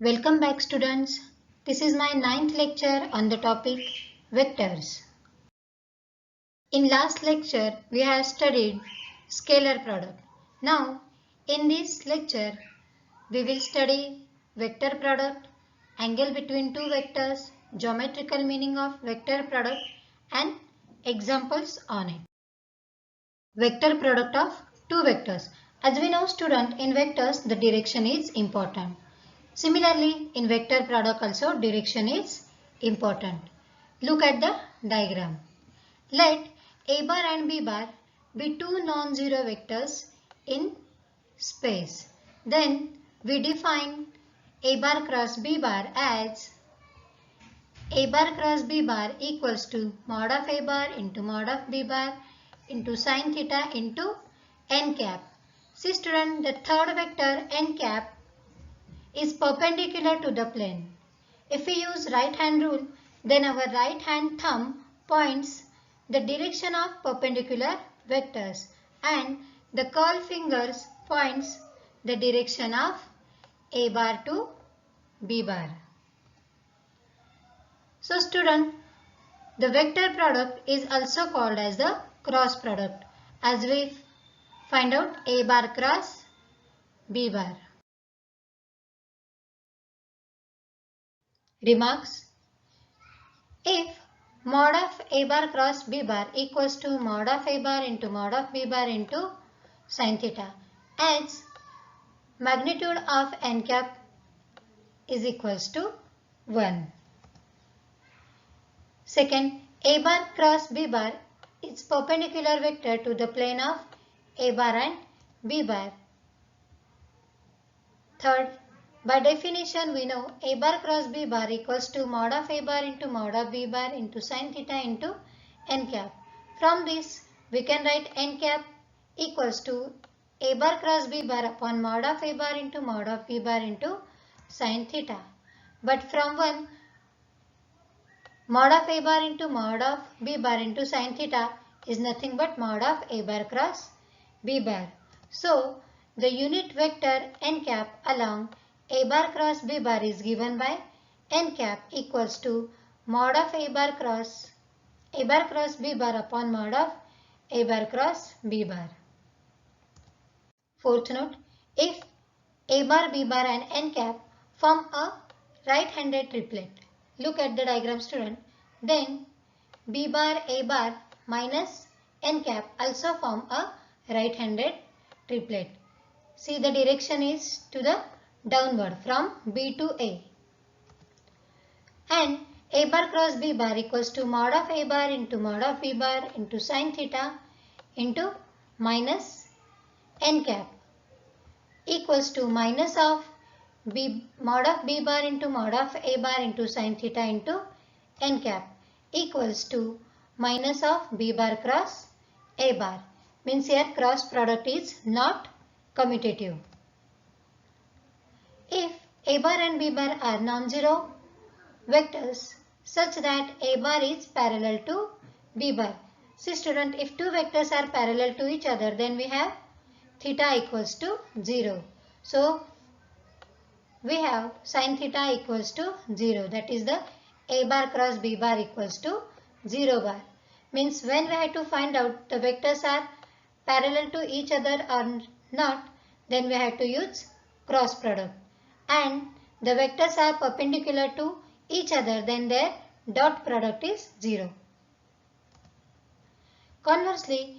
Welcome back students. This is my 9th lecture on the topic vectors. In last lecture we have studied scalar product. Now in this lecture we will study vector product, angle between two vectors, geometrical meaning of vector product and examples on it. Vector product of two vectors. As we know student, in vectors the direction is important. Similarly, in vector product also direction is important. Look at the diagram. Let A bar and B bar be two non-zero vectors in space. Then we define A bar cross B bar as A bar cross B bar equals to mod of A bar into mod of B bar into sin theta into n cap. See student, the third vector n cap is perpendicular to the plane. If we use right hand rule, then our right hand thumb points the direction of perpendicular vectors and the curl fingers points the direction of A bar to B bar. So student, the vector product is also called as the cross product, as we find out A bar cross B bar. Remarks: if mod of A bar cross B bar equals to mod of A bar into mod of B bar into sin theta, as magnitude of n cap is equals to 1. Second, A bar cross B bar is perpendicular vector to the plane of A bar and B bar. Third, by definition we know A bar cross B bar equals to mod of A bar into mod of B bar into sin theta into n cap. From this we can write n cap equals to A bar cross B bar upon mod of A bar into mod of B bar into sin theta. But from one, mod of A bar into mod of B bar into sin theta is nothing but mod of A bar cross B bar. So the unit vector n cap along A bar cross B bar is given by n cap equals to mod of A bar cross B bar upon mod of A bar cross B bar. Fourth note, if A bar, B bar and n cap form a right-handed triplet, look at the diagram student, then B bar, A bar minus n cap also form a right-handed triplet. See, the direction is to the downward from B to A. And A bar cross B bar equals to mod of A bar into mod of B bar into sin theta into minus n cap equals to minus of mod of B bar into mod of A bar into sin theta into n cap equals to minus of B bar cross A bar. Means here cross product is not commutative. If A bar and B bar are non-zero vectors such that A bar is parallel to B bar. See student, if two vectors are parallel to each other, then we have theta equals to 0. So we have sin theta equals to 0. That is the A bar cross B bar equals to 0 bar. Means when we have to find out the vectors are parallel to each other or not, then we have to use cross product. And the vectors are perpendicular to each other, then their dot product is 0. Conversely,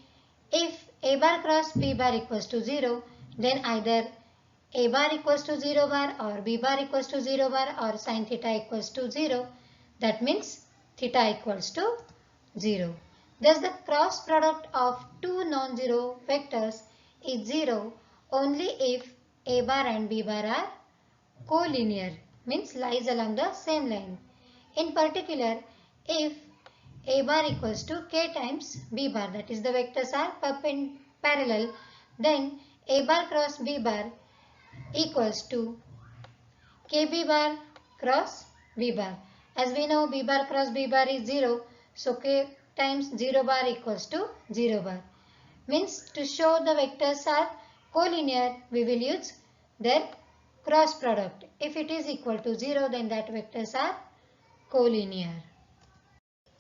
if A bar cross B bar equals to 0, then either A bar equals to 0 bar or B bar equals to 0 bar or sin theta equals to 0. That means theta equals to 0. Thus the cross product of two non-zero vectors is 0 only if A bar and B bar are collinear, means lies along the same line. In particular, if A bar equals to k times B bar, that is the vectors are parallel, then A bar cross B bar equals to KB bar cross B bar. As we know B bar cross B bar is 0, so k times 0 bar equals to 0 bar. Means to show the vectors are collinear, we will use their cross product. If it is equal to 0, then that vectors are collinear.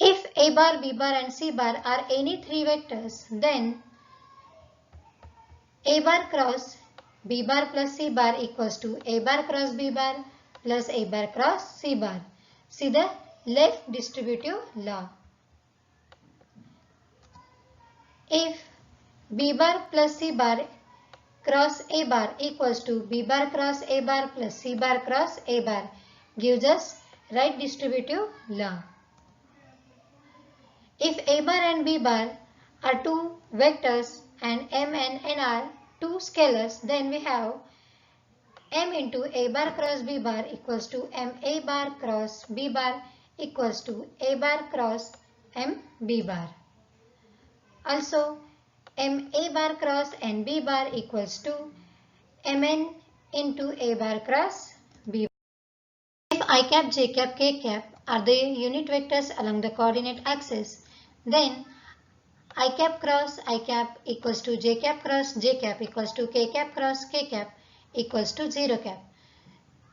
If A bar, B bar and C bar are any three vectors, then A bar cross B bar plus C bar equals to A bar cross B bar plus A bar cross C bar. See the left distributive law. If B bar plus C bar cross A bar equals to B bar cross A bar plus C bar cross A bar gives us right distributive law. If A bar and B bar are two vectors and M and N are two scalars, then we have M into A bar cross B bar equals to M A bar cross B bar equals to A bar cross M B bar. Also, M A bar cross N B bar equals to Mn into A bar cross B bar. If I cap, j cap, k cap are the unit vectors along the coordinate axis, then I cap cross I cap equals to j cap cross j cap equals to k cap cross k cap equals to 0 cap.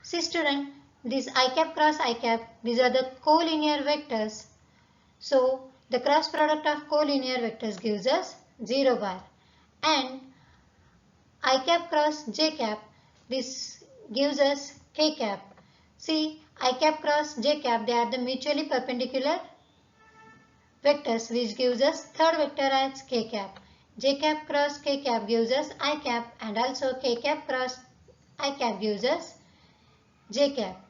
See student, this I cap cross I cap, these are the collinear vectors. So the cross product of collinear vectors gives us 0 bar, and I cap cross j cap, this gives us k cap. See, I cap cross j cap, they are the mutually perpendicular vectors, which gives us third vector as k cap. J cap cross k cap gives us I cap, and also k cap cross I cap gives us j cap.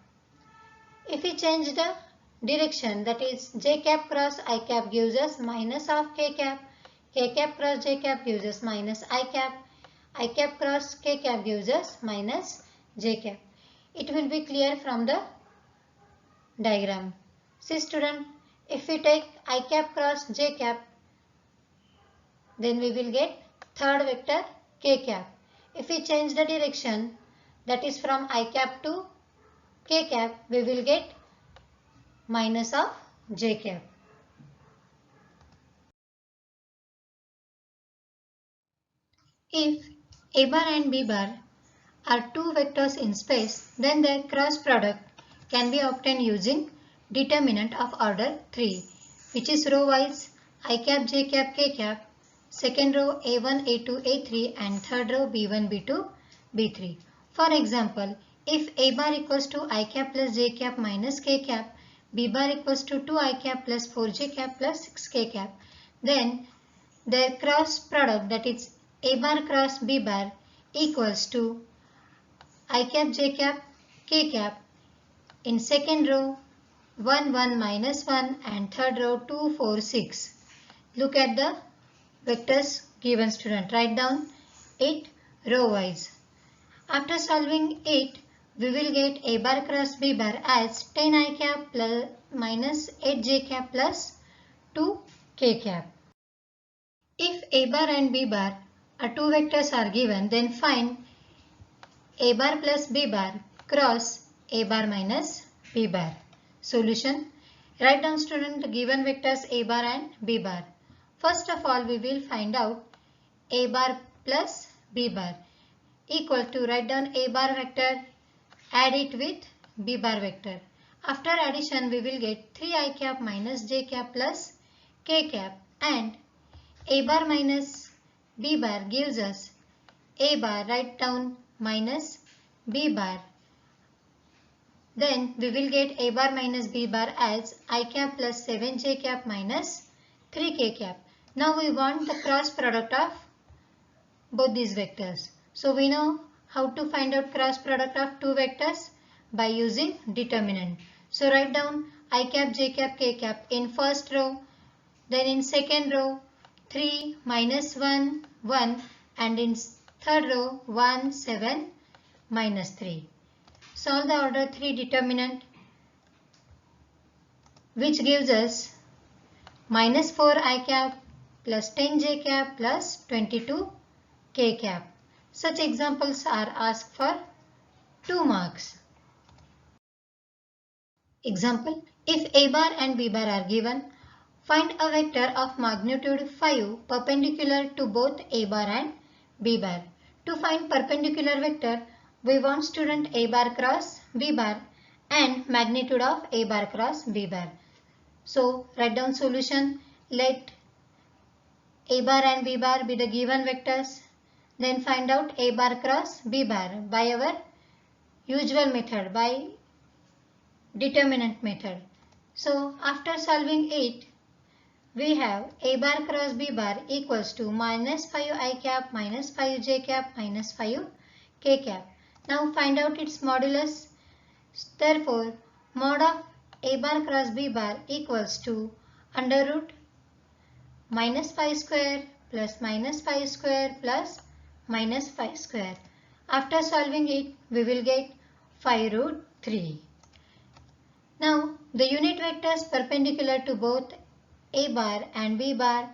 If we change the direction, that is j cap cross I cap gives us minus of k cap cross j cap gives us minus I cap cross k cap gives us minus j cap. It will be clear from the diagram. See student, if we take I cap cross j cap, then we will get third vector k cap. If we change the direction, that is from I cap to k cap, we will get minus of j cap. If A bar and B bar are two vectors in space, then their cross product can be obtained using determinant of order 3, which is row wise I cap, j cap, k cap, second row a1, a2, a3 and third row b1, b2, b3. For example, if A bar equals to I cap plus j cap minus k cap, B bar equals to 2 I cap plus 4j cap plus 6k cap, then their cross product, that is A bar cross B bar, equals to I cap, j cap, k cap in second row 1, 1, minus 1 and third row 2, 4, 6. Look at the vectors given student. Write down it row wise. After solving it, we will get A bar cross B bar as 10 I cap plus minus 8 j cap plus 2 k cap. If A bar and B bar are two vectors are given, then find A bar plus B bar cross A bar minus B bar. Solution. Write down student the given vectors A bar and B bar. First of all, we will find out A bar plus B bar equal to, write down A bar vector, add it with B bar vector. After addition, we will get 3 I cap minus j cap plus k cap, and A bar minus B bar gives us A bar, write down minus B bar. Then we will get A bar minus B bar as I cap plus 7j cap minus 3k cap. Now we want the cross product of both these vectors. So we know how to find out cross product of two vectors by using determinant. So write down I cap, j cap, k cap in first row, then in second row 3, minus 1, 1 and in third row 1, 7, minus 3. Solve the order 3 determinant, which gives us minus 4 I cap plus 10 j cap plus 22 k cap. Such examples are asked for 2 marks. Example, if A bar and B bar are given, find a vector of magnitude 5 perpendicular to both A bar and B bar. To find perpendicular vector, we want student A bar cross B bar and magnitude of A bar cross B bar. So write down solution. Let A bar and B bar be the given vectors. Then find out A bar cross B bar by our usual method, by determinant method. So after solving it, we have A bar cross B bar equals to minus 5 I cap minus 5 J cap minus 5 K cap. Now find out its modulus. Therefore, mod of A bar cross B bar equals to under root minus 5 square plus minus 5 square plus minus 5 square. After solving it, we will get 5 root 3. Now, the unit vectors perpendicular to both A bar and B bar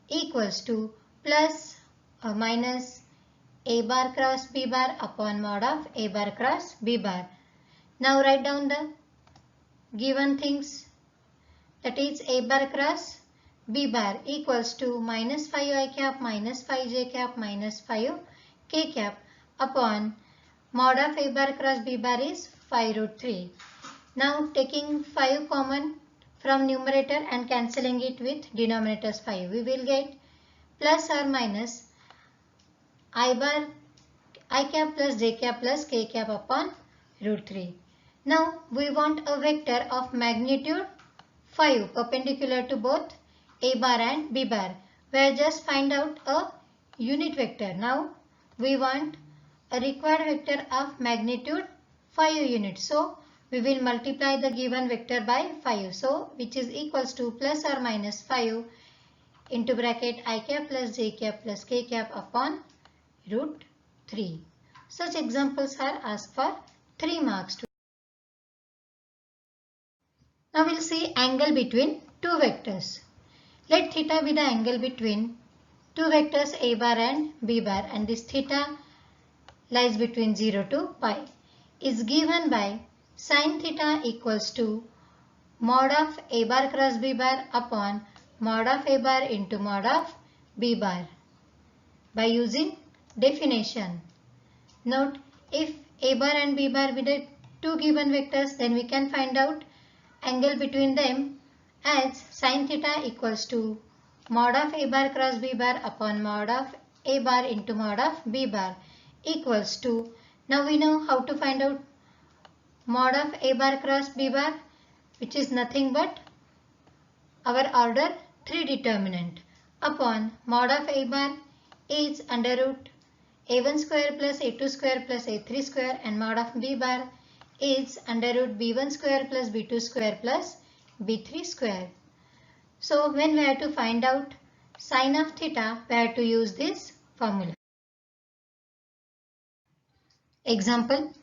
equals to plus or minus A bar cross B bar upon mod of A bar cross B bar. Now write down the given things, that is A bar cross B bar equals to minus 5 I cap minus 5 J cap minus 5 K cap upon mod of A bar cross B bar is 5 root 3. Now taking 5 common from numerator and cancelling it with denominators 5, we will get plus or minus I cap plus J cap plus K cap upon root 3. Now we want a vector of magnitude 5 perpendicular to both A bar and B bar, where just find out a unit vector. Now we want a required vector of magnitude 5 units. So we will multiply the given vector by 5. So which is equals to plus or minus 5 into bracket I cap plus J cap plus K cap upon root 3. Such examples are asked for 3 marks. Now we'll see angle between two vectors. Let theta be the angle between two vectors A bar and B bar, and this theta lies between 0 to pi, is given by sin theta equals to mod of A bar cross B bar upon mod of A bar into mod of B bar by using definition. Note, if A bar and B bar be the two given vectors, then we can find out angle between them as sin theta equals to mod of A bar cross B bar upon mod of A bar into mod of B bar equals to, now we know how to find out mod of A bar cross B bar, which is nothing but our order 3 determinant, upon mod of A bar is under root A1 square plus A2 square plus A3 square, and mod of B bar is under root B1 square plus B2 square plus B3 square. So when we have to find out sin of theta, we have to use this formula. Example,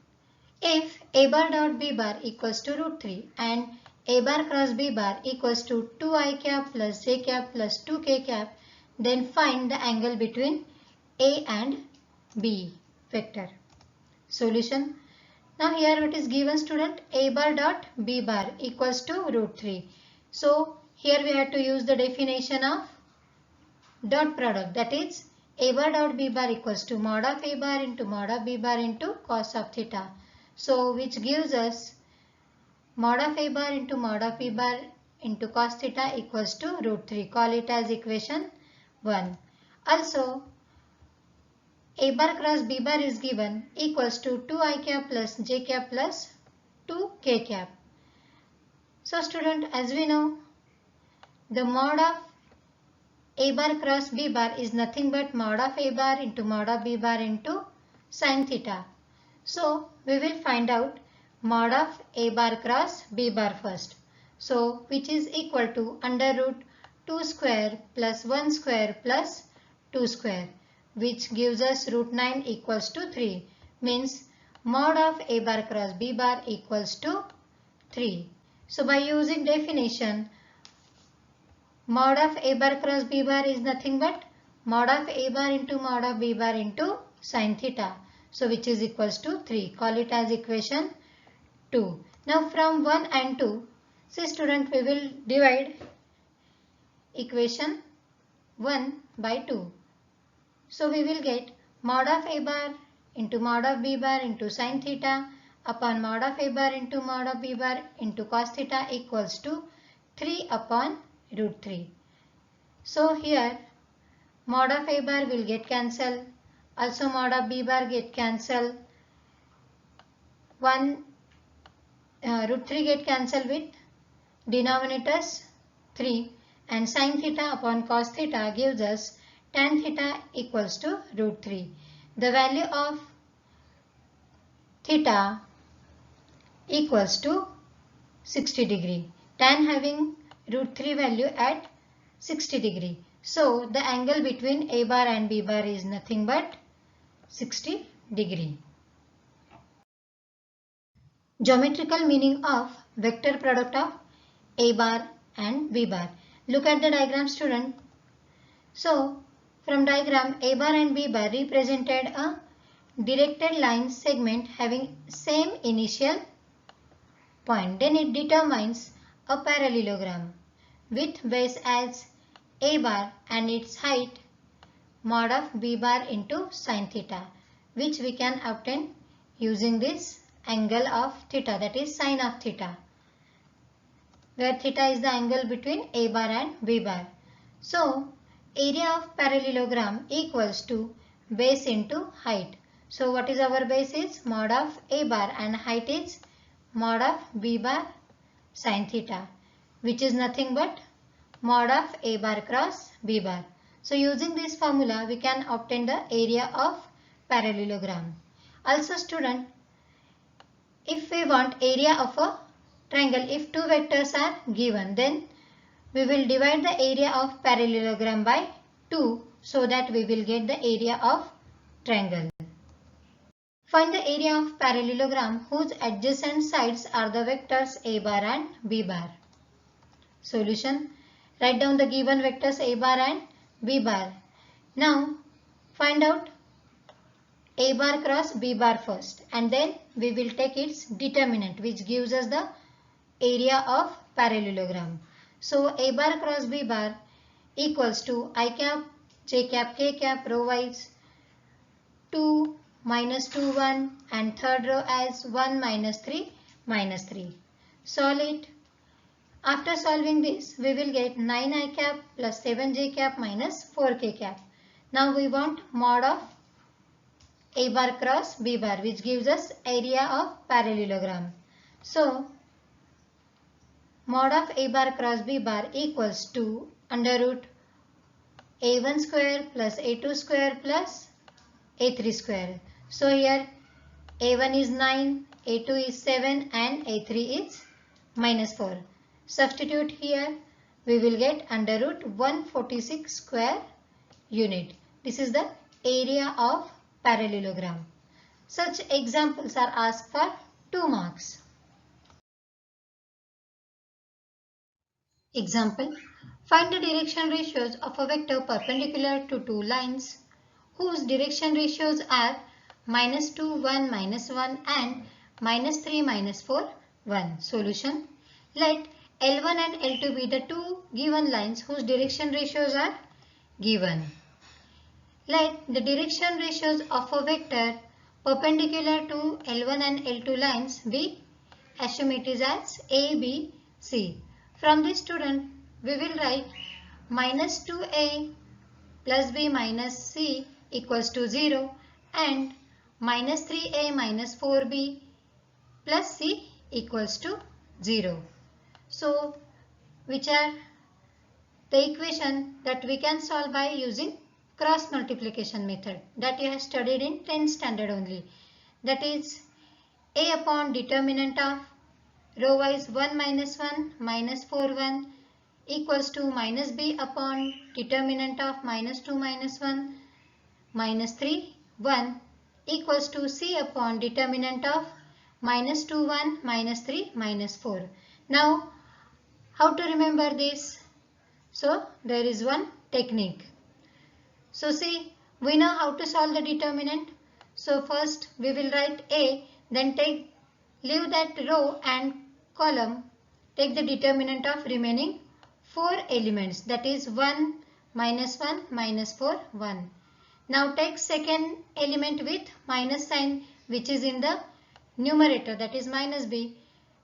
if A bar dot B bar equals to root 3 and A bar cross B bar equals to 2I cap plus J cap plus 2K cap, then find the angle between A and B vector. Solution. Now here what is given, student? A bar dot B bar equals to root 3. So here we have to use the definition of dot product, that is A bar dot B bar equals to mod of A bar into mod of B bar into cos of theta. So which gives us mod of A bar into mod of B bar into cos theta equals to root 3. Call it as equation 1. Also A bar cross B bar is given equals to 2I cap plus J cap plus 2K cap. So student, as we know, the mod of A bar cross B bar is nothing but mod of A bar into mod of B bar into sin theta. So we will find out mod of A bar cross B bar first. So which is equal to under root 2 square plus 1 square plus 2 square, which gives us root 9 equals to 3, means mod of A bar cross B bar equals to 3. So by using definition, mod of A bar cross B bar is nothing but mod of A bar into mod of B bar into sin theta. So which is equals to 3. Call it as equation 2. Now from 1 and 2, see student, we will divide equation 1 by 2. So we will get mod of A bar into mod of b bar into sin theta upon mod of a bar into mod of b bar into cos theta equals to 3 upon root 3. So here mod of a bar will get cancelled. Also mod of b bar get cancelled. Root 3 get cancelled with denominators 3, and sin theta upon cos theta gives us tan theta equals to root 3. The value of theta equals to 60 degree. Tan having root 3 value at 60 degree. So the angle between a bar and b bar is nothing but 60 degree. Geometrical meaning of vector product of a bar and b bar. Look at the diagram, student. So from diagram, a bar and b bar represented a directed line segment having same initial point. Then it determines a parallelogram with base as a bar and its height mod of b bar into sin theta, which we can obtain using this angle of theta, that is sin of theta, where theta is the angle between a bar and b bar. So area of parallelogram equals to base into height. So what is our base is mod of a bar and height is mod of b bar sin theta, which is nothing but mod of a bar cross b bar. So using this formula we can obtain the area of parallelogram. Also student, if we want area of a triangle, if two vectors are given, then we will divide the area of parallelogram by 2 so that we will get the area of triangle. Find the area of parallelogram whose adjacent sides are the vectors a bar and b bar. Solution. Write down the given vectors a bar and b bar. Now find out a bar cross b bar first, and then we will take its determinant, which gives us the area of parallelogram. So a bar cross b bar equals to I cap, j cap, k cap row wise 2 minus 2 1 and third row as 1 minus 3 minus 3. Solve it. After solving this, we will get 9i cap plus 7j cap minus 4k cap. Now we want mod of a bar cross b bar, which gives us area of parallelogram. So mod of a bar cross b bar equals to under root a1 square plus a2 square plus a3 square. So here a1 is 9, a2 is 7 and a3 is minus 4. Substitute here, we will get under root 146 square unit. This is the area of parallelogram. Such examples are asked for 2 marks. Example. Find the direction ratios of a vector perpendicular to two lines whose direction ratios are minus 2, 1, minus 1 and minus 3, minus 4, 1. Solution. Let L1 and L2 be the two given lines whose direction ratios are given. Let the direction ratios of a vector perpendicular to L1 and L2 lines be assume it is as A, B, C. From this student, we will write minus 2A plus B minus C equals to 0 and minus 3A minus 4B plus C equals to 0. So, which are the equation that we can solve by using cross multiplication method that you have studied in 10th standard only. That is A upon determinant of row wise 1 minus 1 minus 4 1 equals to minus B upon determinant of minus 2 minus 1 minus 3 1 equals to C upon determinant of minus 2 1 minus 3 minus 4. Now how to remember this? So there is one technique. So see, we know how to solve the determinant. So first we will write A, then leave that row and column, take the determinant of remaining 4 elements, that is 1 minus 1 minus 4 1. Now take second element with minus sign which is in the numerator, that is minus b.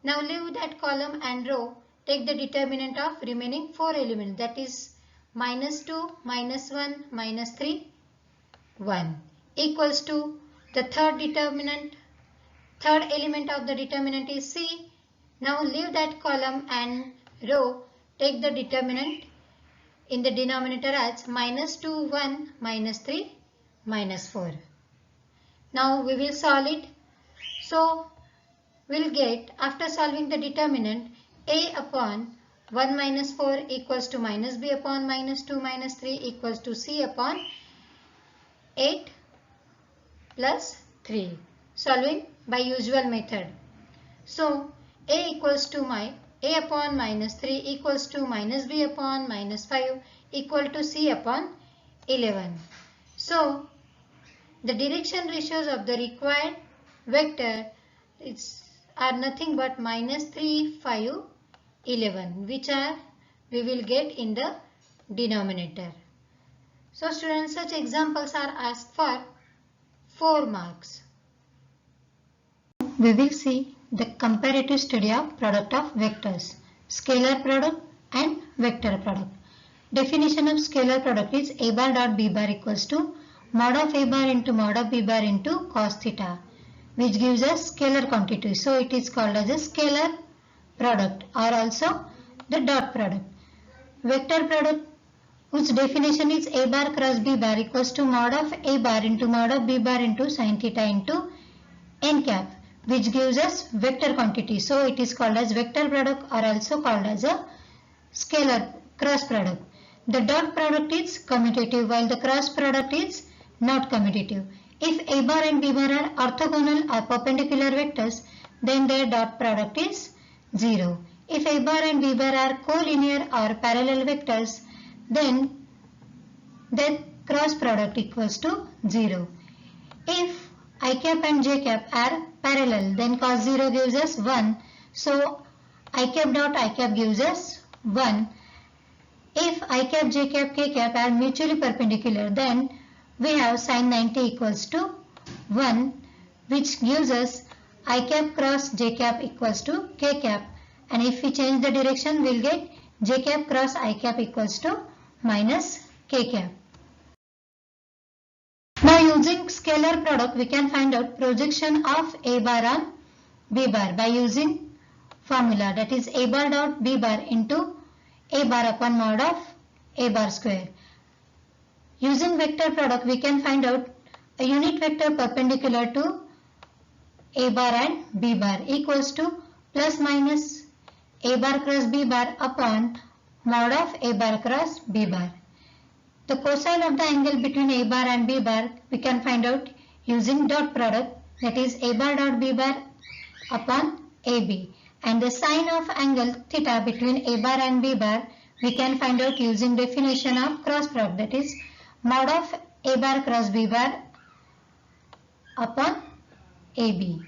Now leave that column and row. Take the determinant of remaining 4 elements, that is minus 2, minus 1, minus 3, 1 equals to the third element of the determinant is c. Now leave that column and row. Take the determinant in the denominator as minus 2, 1, minus 3, minus 4. Now we will solve it. So we'll get, after solving the determinant, a upon 1 minus 4 equals to minus b upon minus 2 minus 3 equals to c upon 8 plus 3. Solving by usual method. So a upon minus 3 equals to minus b upon minus 5 equal to c upon 11. So the direction ratios of the required vector are nothing but minus 3, 5, 11, which we will get in the denominator. So students, such examples are asked for 4 marks. We will see the comparative study of product of vectors, scalar product and vector product. Definition of scalar product is a bar dot b bar equals to mod of a bar into mod of b bar into cos theta, which gives us scalar quantity. So it is called as a scalar product or also the dot product. Vector product, whose definition is a bar cross b bar equals to mod of a bar into mod of b bar into sin theta into n cap, which gives us vector quantity. So it is called as vector product or also called as a scalar cross product. The dot product is commutative while the cross product is not commutative. If a bar and b bar are orthogonal or perpendicular vectors, then their dot product is 0. If a bar and b bar are collinear or parallel vectors, then their cross product equals to 0. If I cap and j cap are parallel, then cos 0 gives us 1. So I cap dot I cap gives us 1. If I cap, j cap, k cap are mutually perpendicular, then we have sin 90 equals to 1, which gives us I cap cross j cap equals to k cap. And if we change the direction, we'll get j cap cross I cap equals to minus k cap. Now using scalar product, we can find out projection of a bar on b bar by using formula, that is a bar dot b bar into a bar upon mod of a bar square. Using vector product, we can find out a unit vector perpendicular to a bar and b bar equals to plus minus a bar cross b bar upon mod of a bar cross b bar. The cosine of the angle between a bar and b bar we can find out using dot product, that is a bar dot b bar upon ab. And the sine of angle theta between a bar and b bar we can find out using definition of cross product, that is mod of a bar cross b bar upon ab.